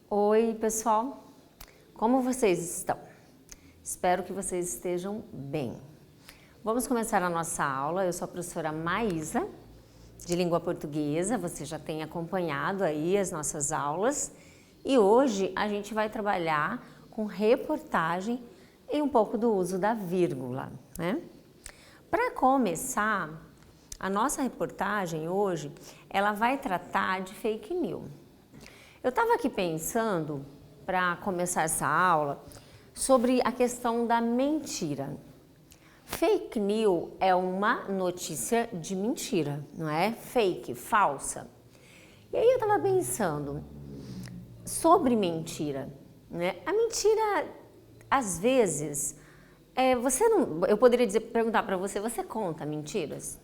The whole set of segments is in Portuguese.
Oi, pessoal! Como vocês estão? Espero que vocês estejam bem. Vamos começar a nossa aula. Eu sou a professora Maísa, de língua portuguesa. Você já tem acompanhado aí as nossas aulas. E hoje a gente vai trabalhar com reportagem e um pouco do uso da vírgula, né? Para começar, a nossa reportagem hoje, ela vai tratar de fake news. Eu estava aqui pensando, para começar essa aula, sobre a questão da mentira. Fake news é uma notícia de mentira, não é? Fake, falsa. E aí eu estava pensando sobre mentira, né? A mentira, às vezes, eu poderia perguntar para você, você conta mentiras?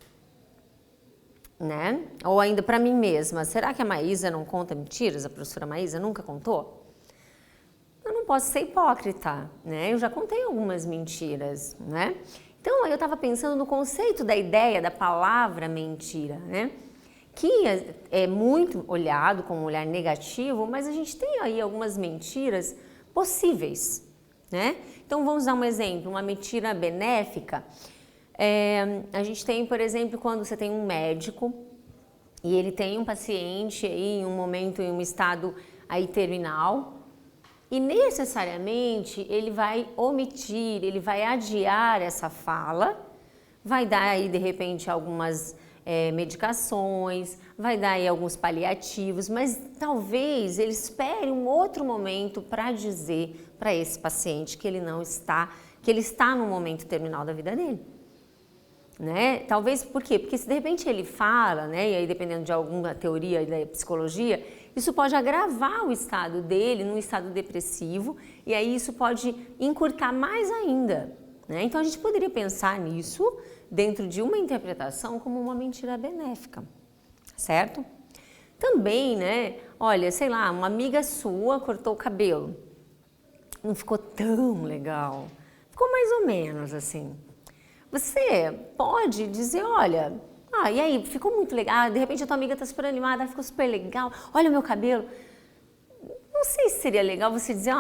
Né? Ou ainda para mim mesma, será que a Maísa não conta mentiras? A professora Maísa nunca contou? Eu não posso ser hipócrita, né? Eu já contei algumas mentiras, né? Então eu estava pensando no conceito da ideia da palavra mentira, né? Que é muito olhado como um olhar negativo, mas a gente tem aí algumas mentiras possíveis, né? Então vamos dar um exemplo, uma mentira benéfica. A gente tem, por exemplo, quando você tem um médico e ele tem um paciente aí em um momento, em um estado aí terminal e necessariamente ele vai omitir, ele vai adiar essa fala, vai dar aí de repente algumas medicações, vai dar aí alguns paliativos, mas talvez ele espere um outro momento para dizer para esse paciente que ele está no momento terminal da vida dele. Né? Talvez por quê? Porque se de repente ele fala, né, e aí dependendo de alguma teoria da psicologia, isso pode agravar o estado dele num estado depressivo e aí isso pode encurtar mais ainda, né? Então a gente poderia pensar nisso dentro de uma interpretação como uma mentira benéfica, certo? Também, né, olha, sei lá, uma amiga sua cortou o cabelo, não ficou tão legal, ficou mais ou menos assim. Você pode dizer, olha, e aí, ficou muito legal, de repente a tua amiga está super animada, ficou super legal, olha o meu cabelo. Não sei se seria legal você dizer,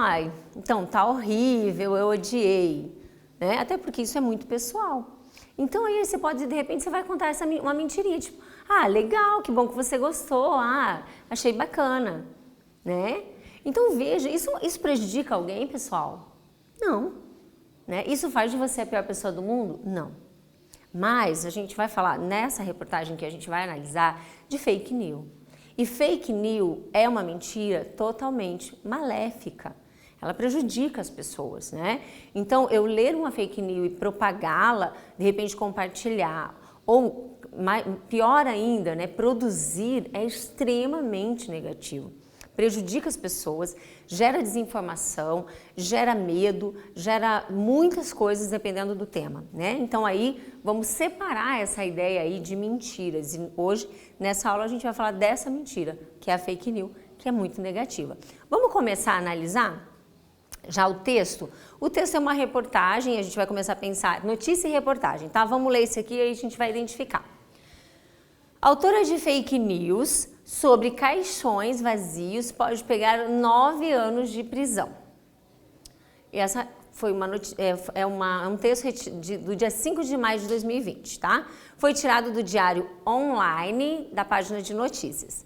então tá horrível, eu odiei, né? Até porque isso é muito pessoal. Então aí você pode, de repente, você vai contar uma mentirinha, tipo, legal, que bom que você gostou, achei bacana, né? Então veja, isso prejudica alguém, pessoal? Não. Né? Isso faz de você a pior pessoa do mundo? Não. Mas a gente vai falar nessa reportagem que a gente vai analisar de fake news. E fake news é uma mentira totalmente maléfica. Ela prejudica as pessoas, né? Então, eu ler uma fake news e propagá-la, de repente compartilhar, ou pior ainda, né, produzir, é extremamente negativo. Prejudica as pessoas, gera desinformação, gera medo, gera muitas coisas dependendo do tema, né? Então aí vamos separar essa ideia aí de mentiras e hoje nessa aula a gente vai falar dessa mentira, que é a fake news, que é muito negativa. Vamos começar a analisar já o texto? O texto é uma reportagem, a gente vai começar a pensar notícia e reportagem, tá? Vamos ler esse aqui e aí a gente vai identificar. Autora de fake news sobre caixões vazios pode pegar 9 anos de prisão. E essa foi um texto do dia 5 de maio de 2020, tá? Foi tirado do Diário Online da página de notícias.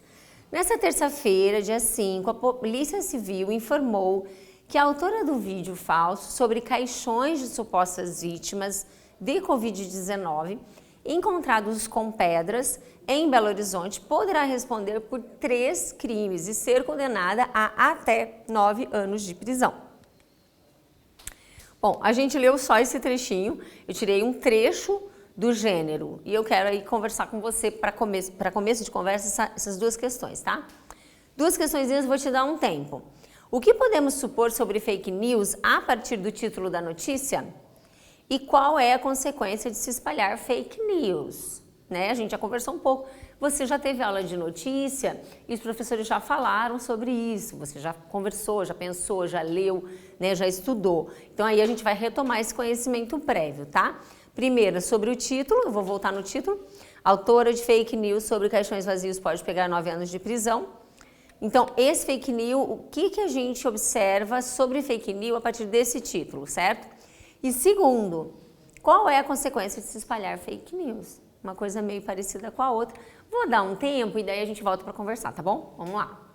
Nessa terça-feira, dia 5, a Polícia Civil informou que a autora do vídeo falso sobre caixões de supostas vítimas de Covid-19 encontrados com pedras em Belo Horizonte, poderá responder por 3 crimes e ser condenada a até 9 anos de prisão. Bom, a gente leu só esse trechinho, eu tirei um trecho do gênero e eu quero aí conversar com você para começo de conversa essas duas questões, tá? Duas questõezinhas, vou te dar um tempo. O que podemos supor sobre fake news a partir do título da notícia? E qual é a consequência de se espalhar fake news? Né? A gente já conversou um pouco. Você já teve aula de notícia e os professores já falaram sobre isso. Você já conversou, já pensou, já leu, né? Já estudou. Então aí a gente vai retomar esse conhecimento prévio, tá? Primeiro, sobre o título, eu vou voltar no título. Autora de fake news sobre caixões vazios pode pegar 9 anos de prisão. Então, esse fake news, o que a gente observa sobre fake news a partir desse título, certo? E segundo, qual é a consequência de se espalhar fake news? Uma coisa meio parecida com a outra. Vou dar um tempo e daí a gente volta para conversar, tá bom? Vamos lá.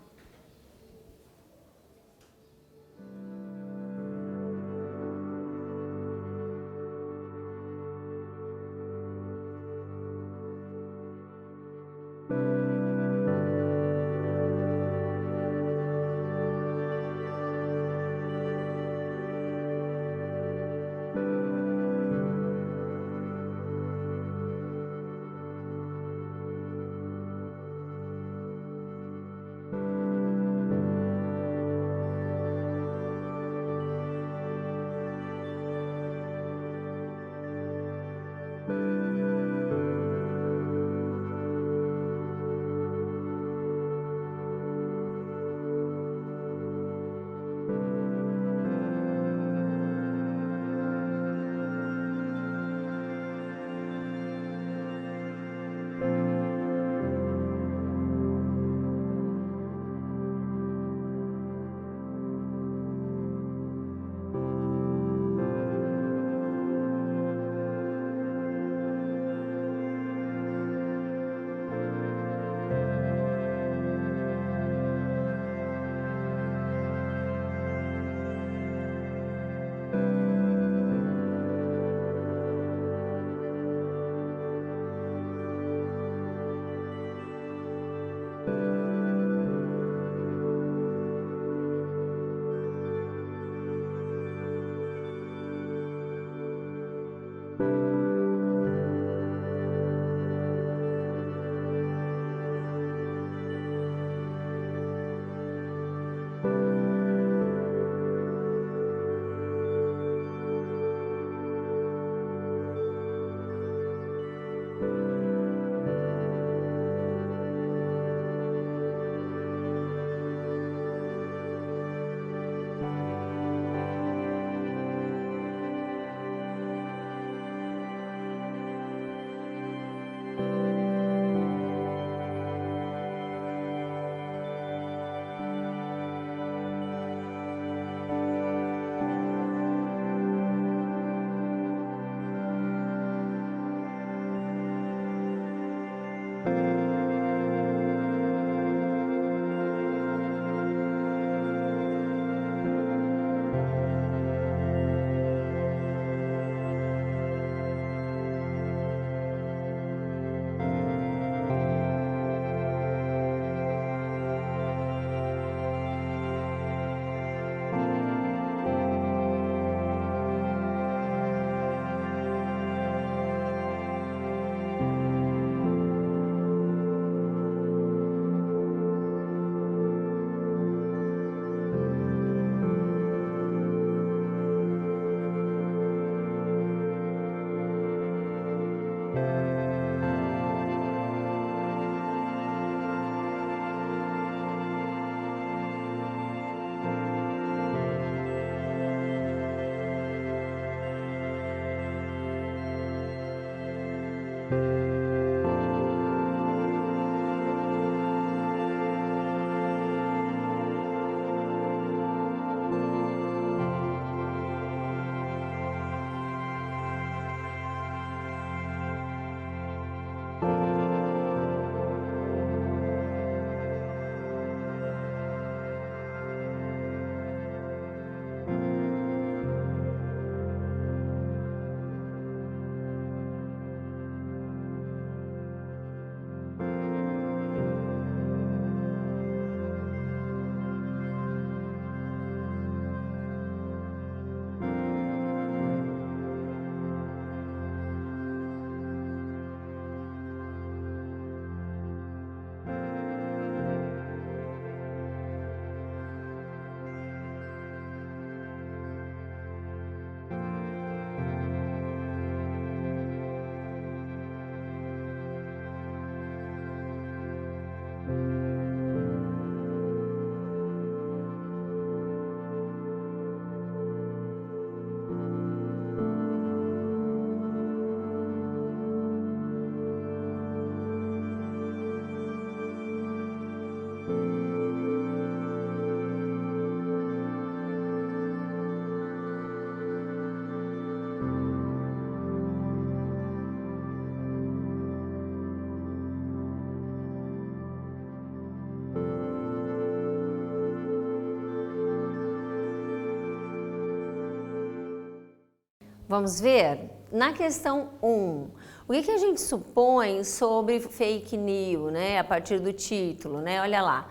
Vamos ver? Na questão 1, o que a gente supõe sobre fake news, né? A partir do título, né? Olha lá.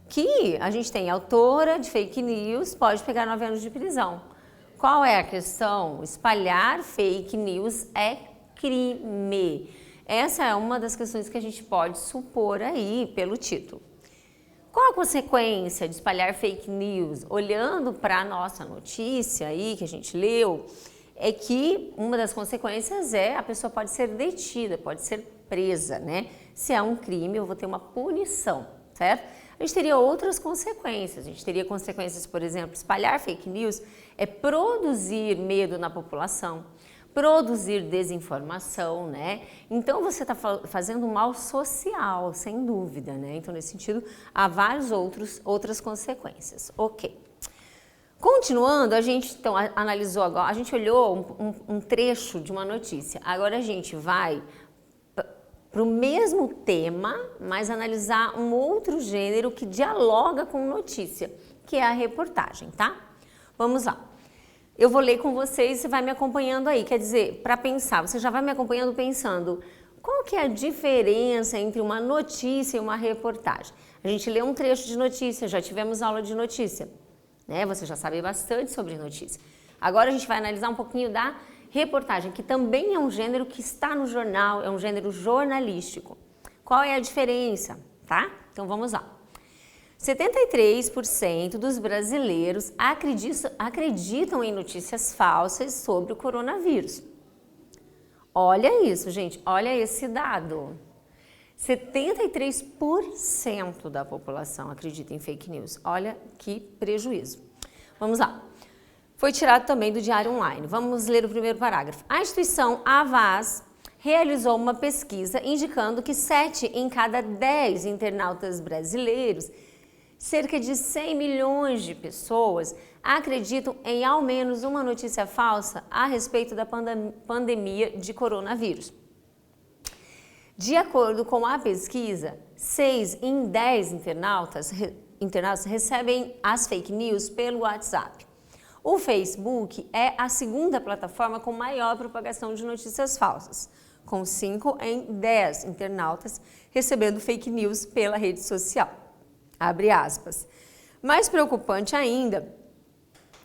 Que a gente tem autora de fake news, pode pegar 9 anos de prisão. Qual é a questão? Espalhar fake news é crime. Essa é uma das questões que a gente pode supor aí pelo título. Qual a consequência de espalhar fake news? Olhando para a nossa notícia aí que a gente leu, é que uma das consequências é a pessoa pode ser detida, pode ser presa, né? Se é um crime, eu vou ter uma punição, certo? A gente teria outras consequências. A gente teria consequências, por exemplo, espalhar fake news é produzir medo na população, produzir desinformação, né? Então você está fazendo mal social, sem dúvida, né? Então, nesse sentido, há várias outras consequências. Ok. Continuando, a gente então analisou agora, a gente olhou um trecho de uma notícia. Agora a gente vai para o mesmo tema, mas analisar um outro gênero que dialoga com notícia, que é a reportagem, tá? Vamos lá. Eu vou ler com vocês, você vai me acompanhando aí. Quer dizer, para pensar, você já vai me acompanhando pensando qual que é a diferença entre uma notícia e uma reportagem. A gente lê um trecho de notícia, já tivemos aula de notícia, né? Você já sabe bastante sobre notícia. Agora a gente vai analisar um pouquinho da reportagem, que também é um gênero que está no jornal, é um gênero jornalístico. Qual é a diferença, tá? Então vamos lá. 73% dos brasileiros acreditam em notícias falsas sobre o coronavírus. Olha isso, gente, olha esse dado. 73% da população acredita em fake news. Olha que prejuízo. Vamos lá. Foi tirado também do Diário Online. Vamos ler o primeiro parágrafo. A instituição Havas realizou uma pesquisa indicando que 7 em cada 10 internautas brasileiros, cerca de 100 milhões de pessoas, acreditam em ao menos uma notícia falsa a respeito da pandemia de coronavírus. De acordo com a pesquisa, 6 em 10 internautas recebem as fake news pelo WhatsApp. O Facebook é a segunda plataforma com maior propagação de notícias falsas, com 5 em 10 internautas recebendo fake news pela rede social. Abre aspas. Mais preocupante ainda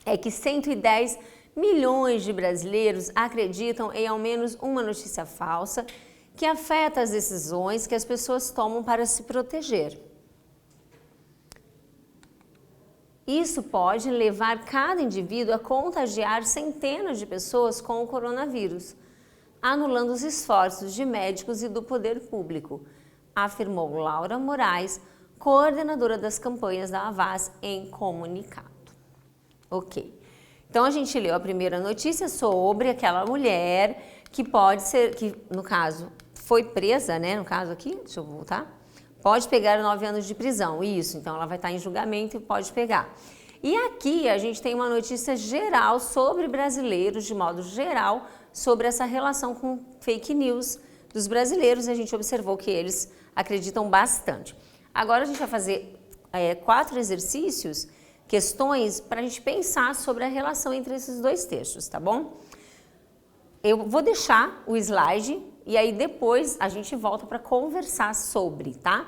é que 110 milhões de brasileiros acreditam em ao menos uma notícia falsa que afeta as decisões que as pessoas tomam para se proteger. Isso pode levar cada indivíduo a contagiar centenas de pessoas com o coronavírus, anulando os esforços de médicos e do poder público, afirmou Laura Moraes, coordenadora das campanhas da Havas, em comunicado. Ok. Então a gente leu a primeira notícia sobre aquela mulher que pode ser, que no caso foi presa, né? No caso aqui, deixa eu voltar. Pode pegar 9 anos de prisão, isso. Então ela vai estar em julgamento e pode pegar. E aqui a gente tem uma notícia geral sobre brasileiros, de modo geral, sobre essa relação com fake news dos brasileiros. A gente observou que eles acreditam bastante. Agora a gente vai fazer 4 exercícios, questões, para a gente pensar sobre a relação entre esses dois textos, tá bom? Eu vou deixar o slide e aí depois a gente volta para conversar sobre, tá?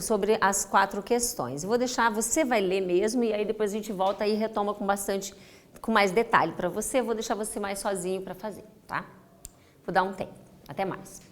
Sobre as 4 questões. Eu vou deixar, você vai ler mesmo e aí depois a gente volta e retoma com mais detalhe para você. Eu vou deixar você mais sozinho para fazer, tá? Vou dar um tempo. Até mais.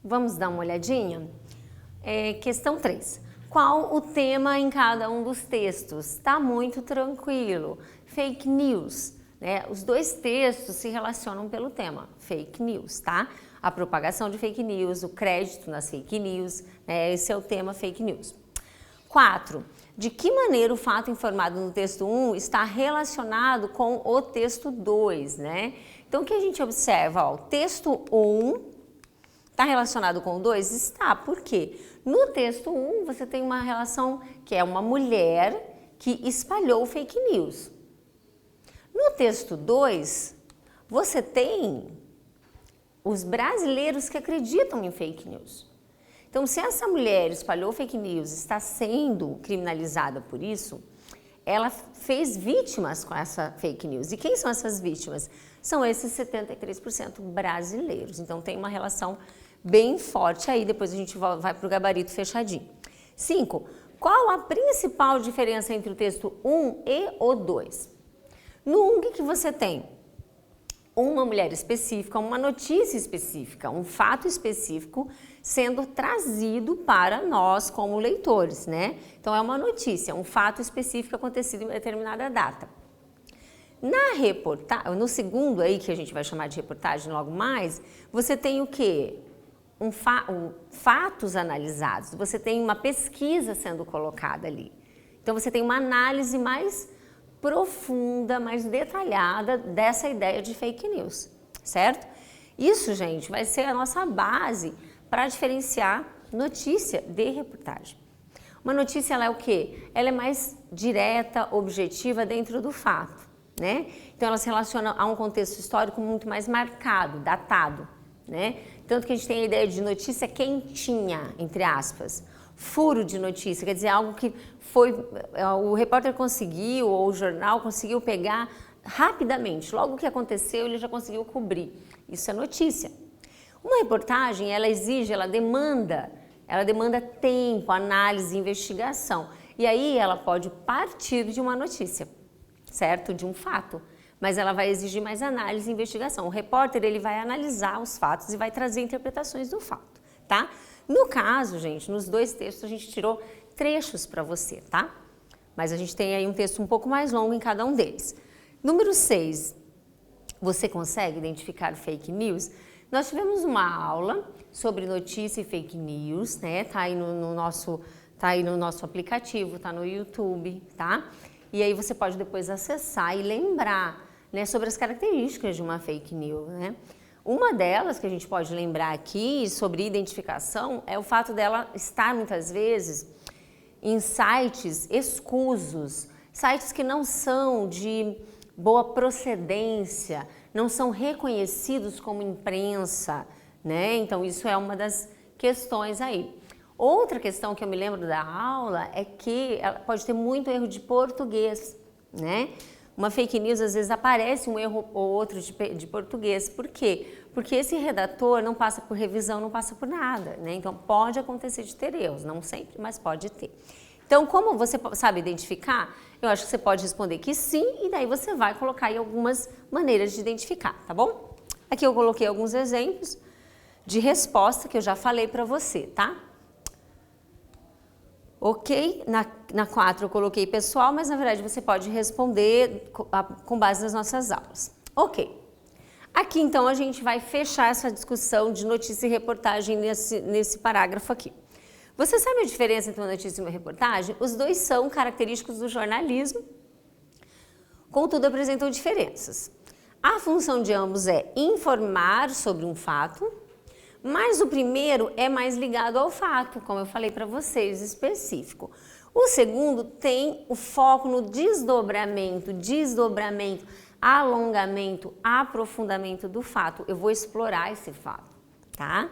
Vamos dar uma olhadinha? Questão 3. Qual o tema em cada um dos textos? Tá muito tranquilo. Fake news, né? Os dois textos se relacionam pelo tema, fake news, tá? A propagação de fake news, o crédito nas fake news, né? Esse é o tema fake news. 4. De que maneira o fato informado no texto 1 está relacionado com o texto 2, né? Então, o que a gente observa? Ó, o texto 1 está relacionado com o 2? Está. Por quê? No texto 1, você tem uma relação que é uma mulher que espalhou fake news. No texto 2, você tem os brasileiros que acreditam em fake news. Então, se essa mulher espalhou fake news, está sendo criminalizada por isso, ela fez vítimas com essa fake news. E quem são essas vítimas? São esses 73% brasileiros. Então, tem uma relação bem forte aí, depois a gente vai para o gabarito fechadinho. 5. Qual a principal diferença entre o texto 1 e o 2? No 1, o que você tem? Uma mulher específica, uma notícia específica, um fato específico sendo trazido para nós como leitores, né? Então é uma notícia, um fato específico acontecido em determinada data. Na reportagem, no segundo aí, que a gente vai chamar de reportagem logo mais, você tem o quê? Fatos analisados, você tem uma pesquisa sendo colocada ali. Então você tem uma análise mais profunda, mais detalhada dessa ideia de fake news, certo? Isso, gente, vai ser a nossa base para diferenciar notícia de reportagem. Uma notícia, ela é o quê? Ela é mais direta, objetiva dentro do fato, né? Então ela se relaciona a um contexto histórico muito mais marcado, datado, né? Tanto que a gente tem a ideia de notícia quentinha, entre aspas. Furo de notícia, quer dizer, algo que o repórter conseguiu, ou o jornal conseguiu pegar rapidamente. Logo que aconteceu, ele já conseguiu cobrir. Isso é notícia. Uma reportagem, ela demanda tempo, análise, investigação. E aí ela pode partir de uma notícia, certo? De um fato. Mas ela vai exigir mais análise e investigação. O repórter, ele vai analisar os fatos e vai trazer interpretações do fato, tá? No caso, gente, nos dois textos a gente tirou trechos para você, tá? Mas a gente tem aí um texto um pouco mais longo em cada um deles. Número 6, você consegue identificar fake news? Nós tivemos uma aula sobre notícia e fake news, né? Tá aí no nosso aplicativo, tá no YouTube, tá? E aí você pode depois acessar e lembrar, né, sobre as características de uma fake news, né? Uma delas que a gente pode lembrar aqui sobre identificação é o fato dela estar muitas vezes em sites escusos, sites que não são de boa procedência, não são reconhecidos como imprensa, né? Então isso é uma das questões aí. Outra questão que eu me lembro da aula é que ela pode ter muito erro de português, né? Uma fake news, às vezes, aparece um erro ou outro de português. Por quê? Porque esse redator não passa por revisão, não passa por nada, né? Então, pode acontecer de ter erros, não sempre, mas pode ter. Então, como você sabe identificar, eu acho que você pode responder que sim, e daí você vai colocar aí algumas maneiras de identificar, tá bom? Aqui eu coloquei alguns exemplos de resposta que eu já falei para você, tá? Ok, na 4 eu coloquei pessoal, mas na verdade você pode responder com base nas nossas aulas. Ok, aqui então a gente vai fechar essa discussão de notícia e reportagem nesse parágrafo aqui. Você sabe a diferença entre uma notícia e uma reportagem? Os dois são característicos do jornalismo, contudo apresentam diferenças. A função de ambos é informar sobre um fato, mas o primeiro é mais ligado ao fato, como eu falei para vocês, específico. O segundo tem o foco no desdobramento, alongamento, aprofundamento do fato. Eu vou explorar esse fato, tá?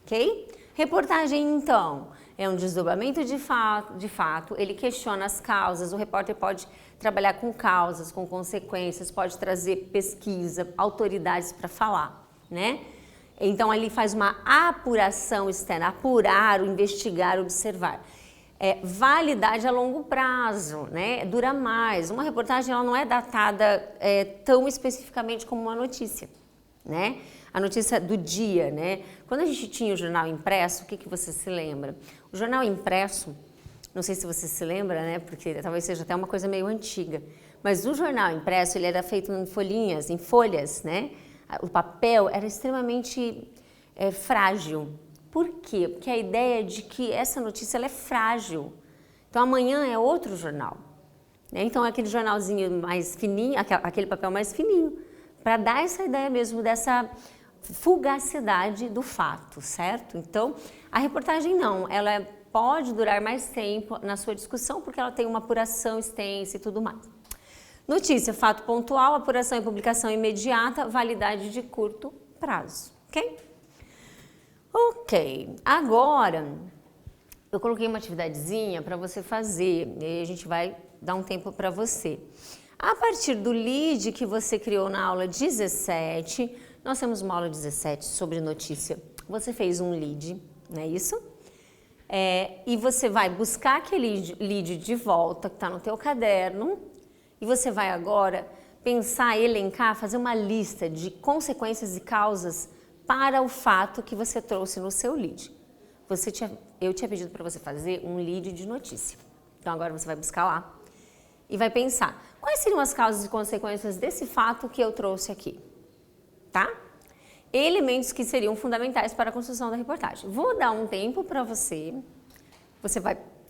Ok? Reportagem, então, é um desdobramento de fato, ele questiona as causas, o repórter pode trabalhar com causas, com consequências, pode trazer pesquisa, autoridades para falar, né? Então, ali faz uma apuração externa, apurar, investigar, observar. Validade a longo prazo, né? Dura mais. Uma reportagem ela não é datada tão especificamente como uma notícia, né? A notícia do dia, né? Quando a gente tinha o jornal impresso, o que que você se lembra? O jornal impresso, não sei se você se lembra, né? Porque talvez seja até uma coisa meio antiga, mas o jornal impresso, ele era feito em folhinhas, em folhas, né? O papel era extremamente frágil. Por quê? Porque a ideia é de que essa notícia ela é frágil. Então amanhã é outro jornal, né? Então é aquele jornalzinho mais fininho, aquele papel mais fininho, para dar essa ideia mesmo dessa fugacidade do fato, certo? Então a reportagem não, ela pode durar mais tempo na sua discussão porque ela tem uma apuração extensa e tudo mais. Notícia, fato pontual, apuração e publicação imediata, validade de curto prazo, ok? Ok, agora eu coloquei uma atividadezinha para você fazer, e aí a gente vai dar um tempo para você. A partir do lead que você criou na aula 17, nós temos uma aula 17 sobre notícia, você fez um lead, não é isso? E você vai buscar aquele lead de volta que está no teu caderno e você vai agora pensar, elencar, fazer uma lista de consequências e causas para o fato que você trouxe no seu lead. Eu tinha pedido para você fazer um lead de notícia. Então agora você vai buscar lá e vai pensar quais seriam as causas e consequências desse fato que eu trouxe aqui, tá? Elementos que seriam fundamentais para a construção da reportagem. Vou dar um tempo para você.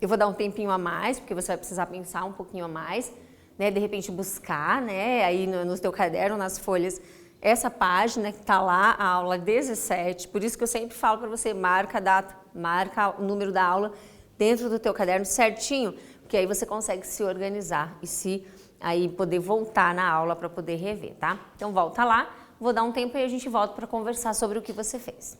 Eu vou dar um tempinho a mais, porque você vai precisar pensar um pouquinho a mais, né? De repente buscar, né? Aí no teu caderno, nas folhas, essa página que está lá, a aula 17. Por isso que eu sempre falo para você, marca a data, marca o número da aula dentro do teu caderno certinho, porque aí você consegue se organizar e aí poder voltar na aula para poder rever, tá? Então volta lá. Vou dar um tempo e a gente volta para conversar sobre o que você fez.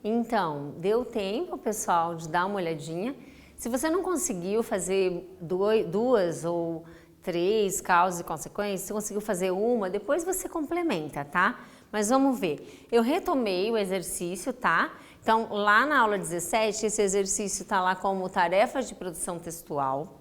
Então, deu tempo, pessoal, de dar uma olhadinha. Se você não conseguiu fazer duas ou 3 causas e consequências, se conseguiu fazer uma, depois você complementa, tá? Mas vamos ver. Eu retomei o exercício, tá? Então, lá na aula 17, esse exercício tá lá como tarefas de produção textual.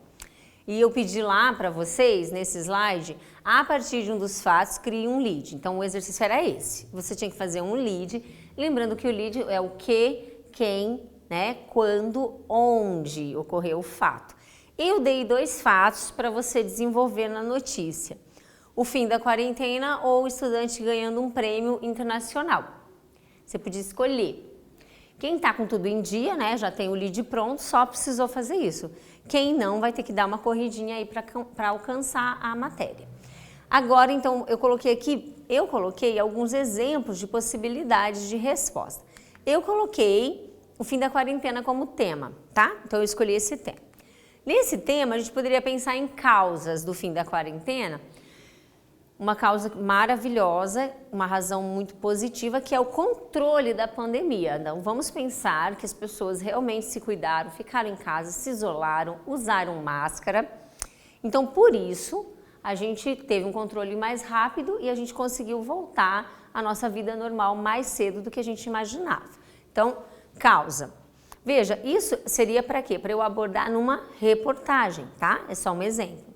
E eu pedi lá para vocês, nesse slide, a partir de um dos fatos, crie um lead. Então, o exercício era esse. Você tinha que fazer um lead, lembrando que o lead é o que, quem, né, quando, onde ocorreu o fato. Eu dei 2 fatos para você desenvolver na notícia. O fim da quarentena ou o estudante ganhando um prêmio internacional. Você podia escolher. Quem está com tudo em dia, né, já tem o lead pronto, só precisou fazer isso. Quem não vai ter que dar uma corridinha aí para alcançar a matéria. Agora, então, eu coloquei alguns exemplos de possibilidades de resposta. Eu coloquei o fim da quarentena como tema, tá? Então, eu escolhi esse tema. Nesse tema, a gente poderia pensar em causas do fim da quarentena. Uma causa maravilhosa, uma razão muito positiva, que é o controle da pandemia. Então, vamos pensar que as pessoas realmente se cuidaram, ficaram em casa, se isolaram, usaram máscara. Então, por isso, a gente teve um controle mais rápido e a gente conseguiu voltar à nossa vida normal mais cedo do que a gente imaginava. Então, causa. Veja, isso seria para quê? Para eu abordar numa reportagem, tá? É só um exemplo.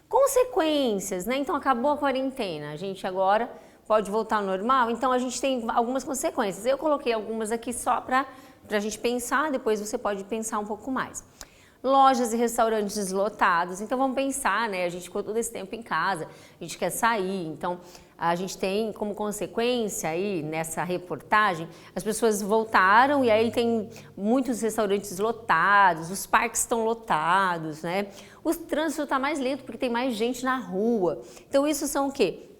Consequências, né? Então acabou a quarentena, a gente agora pode voltar ao normal, então a gente tem algumas consequências. Eu coloquei algumas aqui só para a gente pensar, depois você pode pensar um pouco mais. Lojas e restaurantes lotados, então vamos pensar, né? A gente ficou todo esse tempo em casa, a gente quer sair, então a gente tem como consequência aí nessa reportagem, as pessoas voltaram e aí tem muitos restaurantes lotados, os parques estão lotados, né? O trânsito está mais lento porque tem mais gente na rua. Então isso são o quê?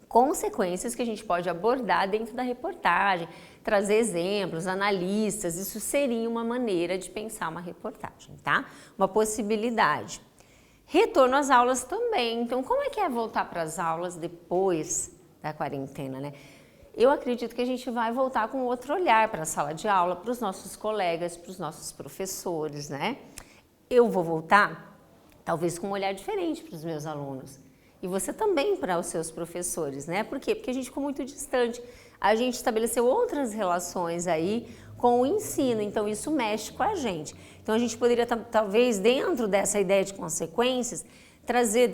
Consequências que a gente pode abordar dentro da reportagem, trazer exemplos, analistas, isso seria uma maneira de pensar uma reportagem, tá? Uma possibilidade. Retorno às aulas também. Então, como é que é voltar para as aulas depois da quarentena, né? Eu acredito que a gente vai voltar com outro olhar para a sala de aula, para os nossos colegas, para os nossos professores, né? Eu vou voltar, talvez com um olhar diferente para os meus alunos. E você também para os seus professores, né? Por quê? Porque a gente ficou muito distante. A gente estabeleceu outras relações aí com o ensino, então isso mexe com a gente. Então a gente poderia, talvez, dentro dessa ideia de consequências, trazer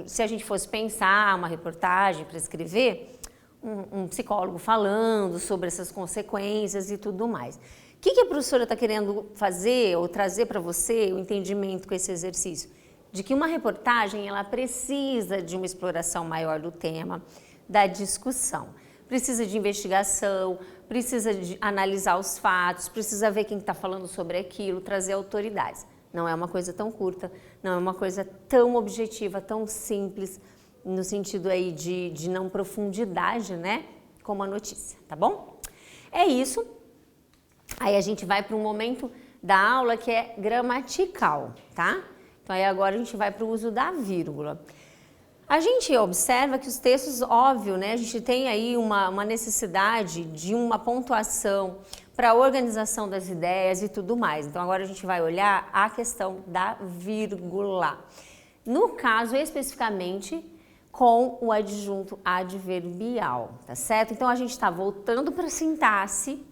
se a gente fosse pensar uma reportagem para escrever, um psicólogo falando sobre essas consequências e tudo mais. O que a professora está querendo fazer ou trazer para você o entendimento com esse exercício? De que uma reportagem ela precisa de uma exploração maior do tema, da discussão. Precisa de investigação, precisa de analisar os fatos, precisa ver quem está falando sobre aquilo, trazer autoridades. Não é uma coisa tão curta, não é uma coisa tão objetiva, tão simples, no sentido aí de não profundidade, né? Como a notícia, tá bom? É isso. Aí a gente vai para um momento da aula que é gramatical, tá? Então aí agora a gente vai para o uso da vírgula. A gente observa que os textos, óbvio, né? A gente tem aí uma necessidade de uma pontuação para a organização das ideias e tudo mais. Então agora a gente vai olhar a questão da vírgula. No caso, especificamente, com o adjunto adverbial, tá certo? Então a gente está voltando para a sintaxe.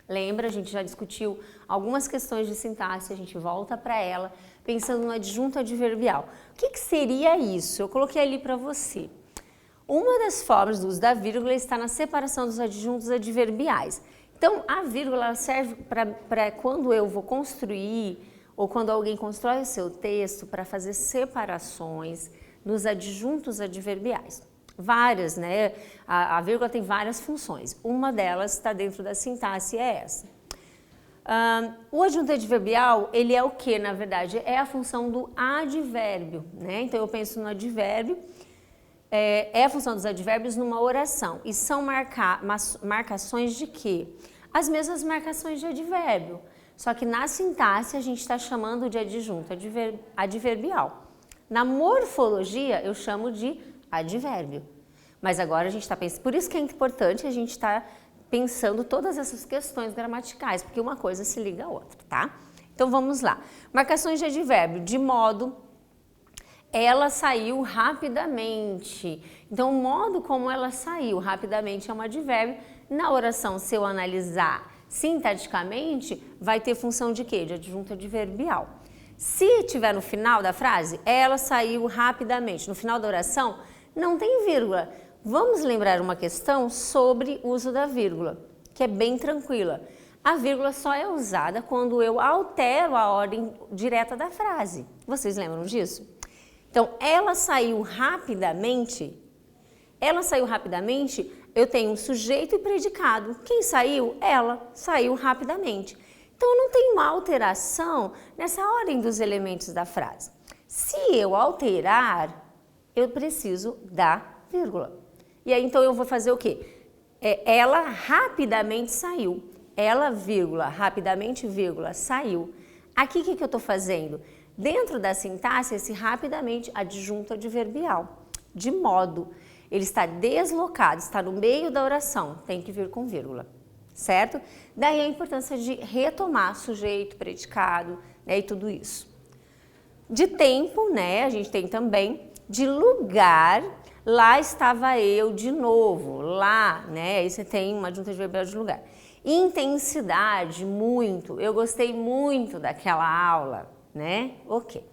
Lembra, a gente já discutiu algumas questões de sintaxe, a gente volta para ela, pensando no adjunto adverbial. O que seria isso? Eu coloquei ali para você. Uma das formas do uso da vírgula está na separação dos adjuntos adverbiais. Então, a vírgula serve para quando eu vou construir ou quando alguém constrói o seu texto para fazer separações nos adjuntos adverbiais. Várias, né? A vírgula tem várias funções. Uma delas está dentro da sintaxe, é essa. O adjunto adverbial, ele é o que, na verdade? É a função do advérbio, né? Então, eu penso no advérbio, é a função dos advérbios numa oração. E são marcações de quê? As mesmas marcações de advérbio. Só que na sintaxe, a gente está chamando de adjunto adverbial. Na morfologia, eu chamo de advérbio. Mas agora a gente está pensando... Por isso que é importante a gente estar pensando todas essas questões gramaticais, porque uma coisa se liga à outra, tá? Então vamos lá. Marcações de advérbio, de modo, ela saiu rapidamente. Então, o modo como ela saiu rapidamente é um advérbio. Na oração, se eu analisar sintaticamente, vai ter função de quê? De adjunto adverbial. Se tiver no final da frase, ela saiu rapidamente. No final da oração, não tem vírgula. Vamos lembrar uma questão sobre o uso da vírgula, que é bem tranquila. A vírgula só é usada quando eu altero a ordem direta da frase. Vocês lembram disso? Então, ela saiu rapidamente. Ela saiu rapidamente, eu tenho um sujeito e predicado. Quem saiu? Ela saiu rapidamente. Então, eu não tenho uma alteração nessa ordem dos elementos da frase. Se eu alterar, eu preciso da vírgula. E aí, então, eu vou fazer o quê? Ela rapidamente saiu. Ela, vírgula, rapidamente, vírgula, saiu. Aqui, o que eu estou fazendo? Dentro da sintaxe, esse rapidamente adjunto adverbial. De modo, ele está deslocado, está no meio da oração, tem que vir com vírgula, certo? Daí a importância de retomar sujeito, predicado, né, e tudo isso. De tempo, né, a gente tem também. De lugar, lá estava eu de novo, lá, né, aí você tem uma adjunto adverbial de lugar. Intensidade, muito, eu gostei muito daquela aula, né? Ok.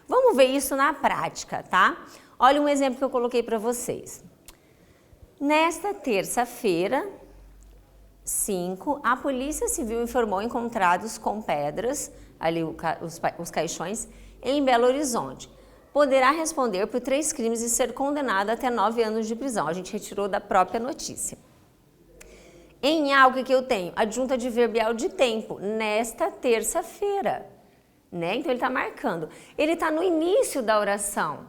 Vamos ver isso na prática, tá? Olha um exemplo que eu coloquei para vocês. Nesta terça-feira, 5, a Polícia Civil informou encontrados com pedras, ali os caixões, em Belo Horizonte. Poderá responder por 3 crimes e ser condenado até 9 anos de prisão. A gente retirou da própria notícia. Em algo que eu tenho, adjunto adverbial de tempo, nesta terça-feira, né? Então ele está marcando. Ele está no início da oração.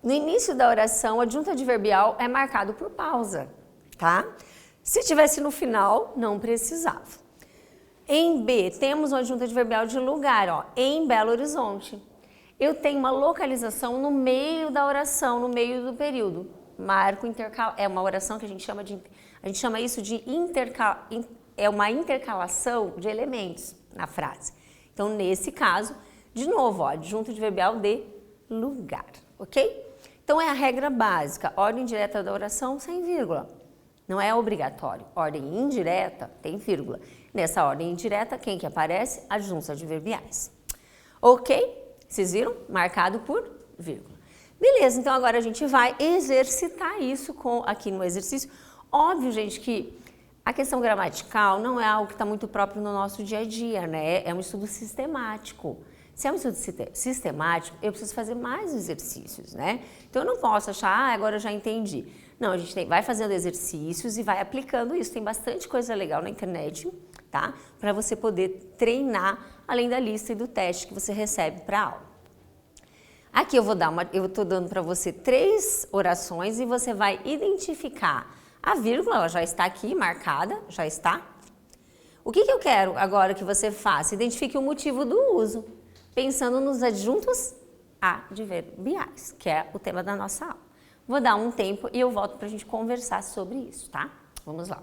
No início da oração, o adjunto adverbial é marcado por pausa, tá? Se tivesse no final, não precisava. Em B, temos um adjunto adverbial de lugar, ó, em Belo Horizonte. Eu tenho uma localização no meio da oração, no meio do período. Marco intercal, é uma oração que a gente chama isso de uma intercalação de elementos na frase. Então, nesse caso, de novo, ó, adjunto adverbial de lugar, ok? Então, é a regra básica, ordem direta da oração sem vírgula. Não é obrigatório. Ordem indireta tem vírgula. Nessa ordem indireta, quem que aparece? Adjuntos adverbiais. Ok? Vocês viram? Marcado por vírgula. Beleza, então agora a gente vai exercitar isso aqui no exercício. Óbvio, gente, que a questão gramatical não é algo que está muito próprio no nosso dia a dia, né? É um estudo sistemático. Se é um estudo sistemático, eu preciso fazer mais exercícios, né? Então eu não posso achar, agora eu já entendi. Não, a gente vai fazendo exercícios e vai aplicando isso. Tem bastante coisa legal na internet, tá? Para você poder treinar, além da lista e do teste que você recebe para a aula. Aqui eu estou dando para você 3 orações e você vai identificar a vírgula, ela já está aqui marcada, já está. O que eu quero agora que você faça? Identifique o motivo do uso, pensando nos adjuntos adverbiais, que é o tema da nossa aula. Vou dar um tempo e eu volto para a gente conversar sobre isso, tá? Vamos lá.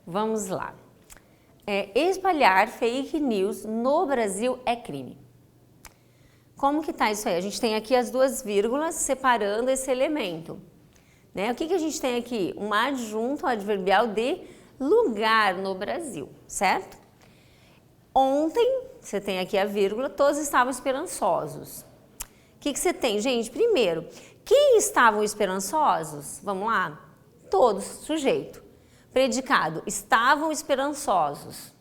Vamos lá. Espalhar fake news no Brasil é crime. Como que tá isso aí? A gente tem aqui as duas vírgulas separando esse elemento. Né? O que a gente tem aqui? Um adjunto adverbial de lugar no Brasil, certo? Ontem, você tem aqui a vírgula, todos estavam esperançosos. O que você tem, gente? Primeiro, quem estavam esperançosos? Vamos lá? Todos, sujeito. Predicado, estavam esperançosos.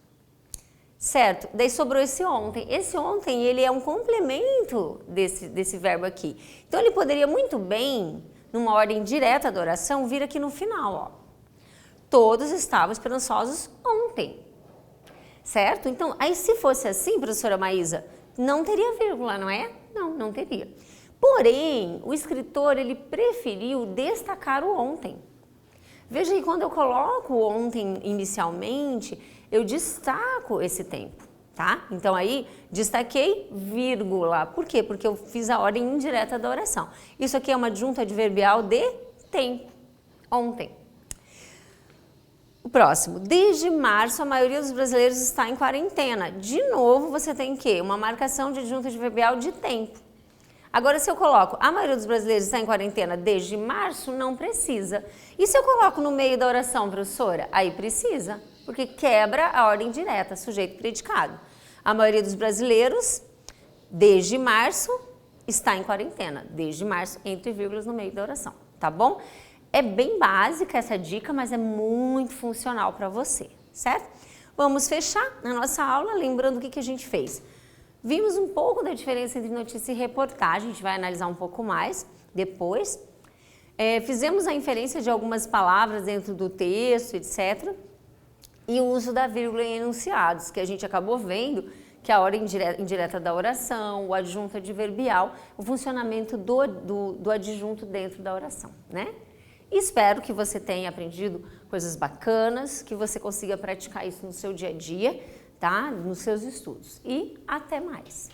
Certo? Daí sobrou esse ontem. Esse ontem, ele é um complemento desse verbo aqui. Então, ele poderia muito bem, numa ordem direta da oração, vir aqui no final, ó. Todos estavam esperançosos ontem. Certo? Então, aí se fosse assim, professora Maísa, não teria vírgula, não é? Não, não teria. Porém, o escritor, ele preferiu destacar o ontem. Veja que quando eu coloco o ontem inicialmente, eu destaco esse tempo, tá? Então aí, destaquei vírgula. Por quê? Porque eu fiz a ordem indireta da oração. Isso aqui é uma adjunto adverbial de tempo, ontem. O próximo, desde março a maioria dos brasileiros está em quarentena. De novo, você tem que uma marcação de adjunto adverbial de tempo. Agora, se eu coloco a maioria dos brasileiros está em quarentena desde março, não precisa. E se eu coloco no meio da oração, professora? Aí precisa, porque quebra a ordem direta, sujeito predicado. A maioria dos brasileiros, desde março, está em quarentena. Desde março, entre vírgulas no meio da oração, tá bom? É bem básica essa dica, mas é muito funcional para você, certo? Vamos fechar a nossa aula, lembrando o que a gente fez. Vimos um pouco da diferença entre notícia e reportagem, a gente vai analisar um pouco mais depois. Fizemos a inferência de algumas palavras dentro do texto, etc. E o uso da vírgula em enunciados, que a gente acabou vendo que a ordem indireta da oração, o adjunto adverbial, o funcionamento do adjunto dentro da oração, né? E espero que você tenha aprendido coisas bacanas, que você consiga praticar isso no seu dia a dia, tá? Nos seus estudos. E até mais!